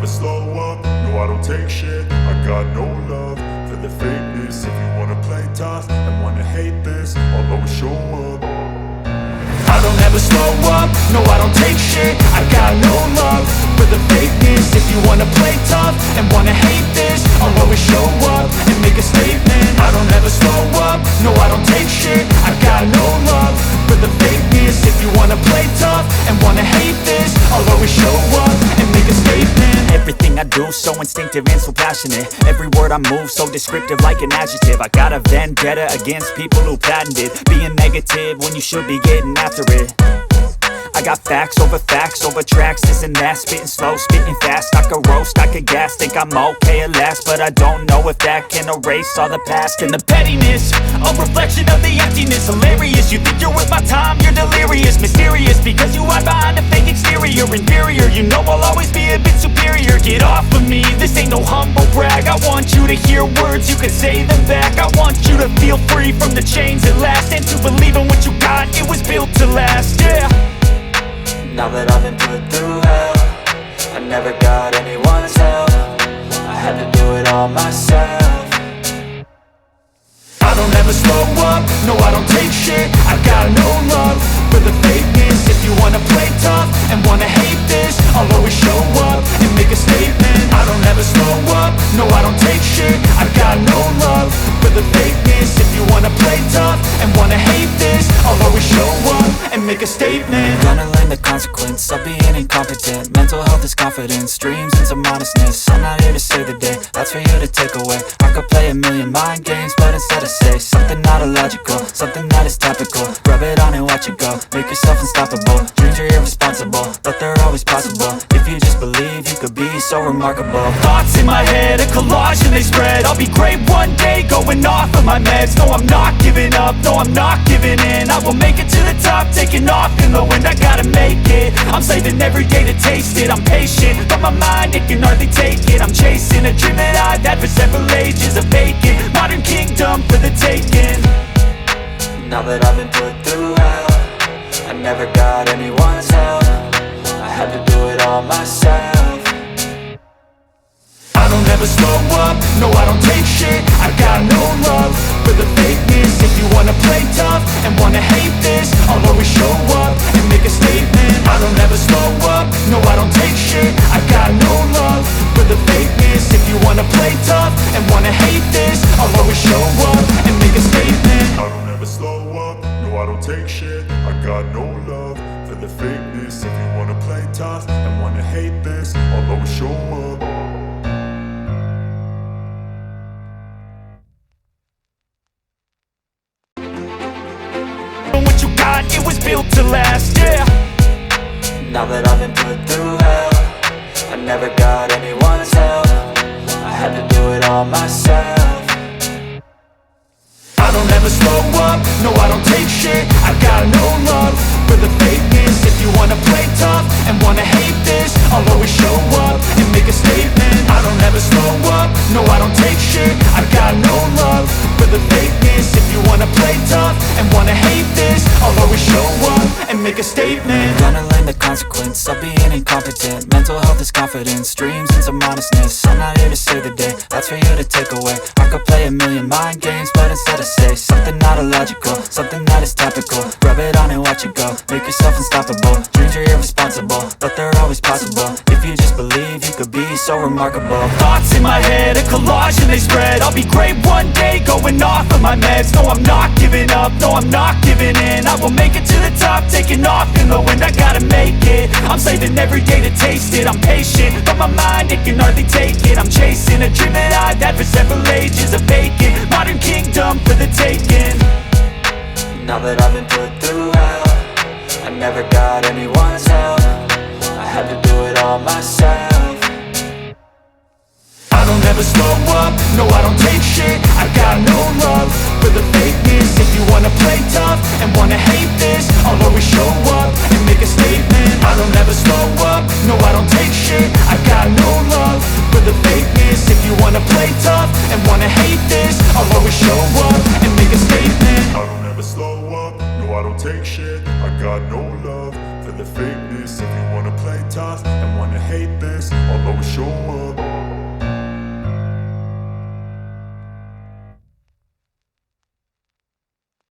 slow up, no I don't take shit. I got no love for the fakeness. If you wanna play tough and wanna hate this, I'll always show up. I don't ever slow up, no I don't take shit. I got no love for the fakeness. If you wanna play tough and wanna hate this, I'll always show up and make a statement. I don't ever slow up, no I don't take shit. I got no love for the fakeness. If you wanna play tough and wanna hate this, I'll always show up and make a statement. Everything I do so instinctive and so passionate. Every word I move so descriptive like an adjective. I got a vendetta against people who patented being negative when you should be getting after it. I got facts over tracks, this and that. Spitting slow, spitting fast. I could roast, I could gas. Think I'm okay at last, but I don't know if that can erase all the past. And the pettiness, a reflection of the emptiness. Hilarious, you think you're worth my time, you're delirious. Mysterious, because you hide behind a fake exterior. Inferior, you know I'll always be a bit superior. Get off of me, this ain't no humble brag. I want you to hear words, you can say them back. I want you to feel free from the chains at last, and to believe in what you got, it was built to last, yeah. Now that I've been put through hell, I never got anyone's help. I had to do it all myself. I don't ever slow up, no I don't take shit. I got no love for the fakeness. If you wanna play tough and wanna hate this, I'll always show up and make a statement. I don't ever slow up, no I don't take shit. I got no love for the fakeness. If you wanna play tough and wanna hate this, I'll always show up and make a statement. Gonna learn the consequence of being incompetent. Mental health is confidence, dreams and some honestness. I'm not here to save the day, that's for you to take away. I could play a million mind games, but instead I say something not illogical, something that is topical. Rub it on and watch it go, make yourself unstoppable. Dreams are irresponsible, but they're always possible. If you just believe, you could be so remarkable. Thoughts in my head, a collage and they spread. I'll be great one day, going off of my meds. No, I'm not giving up, no, I'm not giving in. I will make it to the top, taking off in the wind. I gotta make it, I'm saving every day to taste it. I'm patient, but my mind, it can hardly take it. I'm chasing a dream that I've had for several ages. A vacant, modern kingdom for the taking. Now that I've been put through hell, I never got anyone's help. I had to do it all myself. I don't ever slow up, no I don't take shit. I got no love for the fakeness. If you wanna play tough and wanna hate this, I'll always show up and make a statement. I don't ever slow up, no I don't take shit. I got no love for the fakeness. If you wanna play tough and wanna hate this, I'll always show up and make a statement. I don't ever slow up, no I don't take shit. I got no love for the fakeness. If you wanna play tough and wanna hate this, I'll always show up. What you got, it was built to last, yeah. Now that I've been put through hell, I never got anyone's help. I had to do it all myself. I don't ever slow up, no I don't take shit. I got no love for the fakeness. If you wanna play tough and wanna hate this, I'll always show up and make a statement. I don't ever slow up, no I don't take shit. I got no love for the fakeness. If you wanna play tough and wanna hate this, I'll always show up and make a statement. Gonna learn the consequence of being incompetent. Mental health is confidence, dreams and some honestness. I'm not here to save the day, that's for you to take away. I could play a million mind games, but instead I say something not illogical, something that is topical. Rub it on and watch it go, make yourself unstoppable. Dreams are irresponsible, but they're always possible. If you just believe, you could be so remarkable. Thoughts in my head, a collage and they spread. I'll be great one day, going off of my meds. No, I'm not giving up, no, I'm not giving in. I will make it to the top, taking off in the wind. I gotta make it, I'm saving every day to taste it. I'm patient, but my mind, it can hardly take it. I'm chasing a dream that I've had for several ages. A vacant, modern kingdom for the taking. Now that I've been put through hell, I never got anyone's help. I had to do it all myself. I don't ever slow up, no I don't take shit. I got no love for the fakeness. If you wanna play tough and wanna hate this, I'll always show up and make a statement. I don't ever slow up, no I don't take shit. I got no love for the fakeness. If you wanna play tough and wanna hate this, I'll always show up and make a statement. I don't ever slow up, no I don't take shit. I got no love for the fakeness. If you wanna play tough and wanna hate this, I'll always show show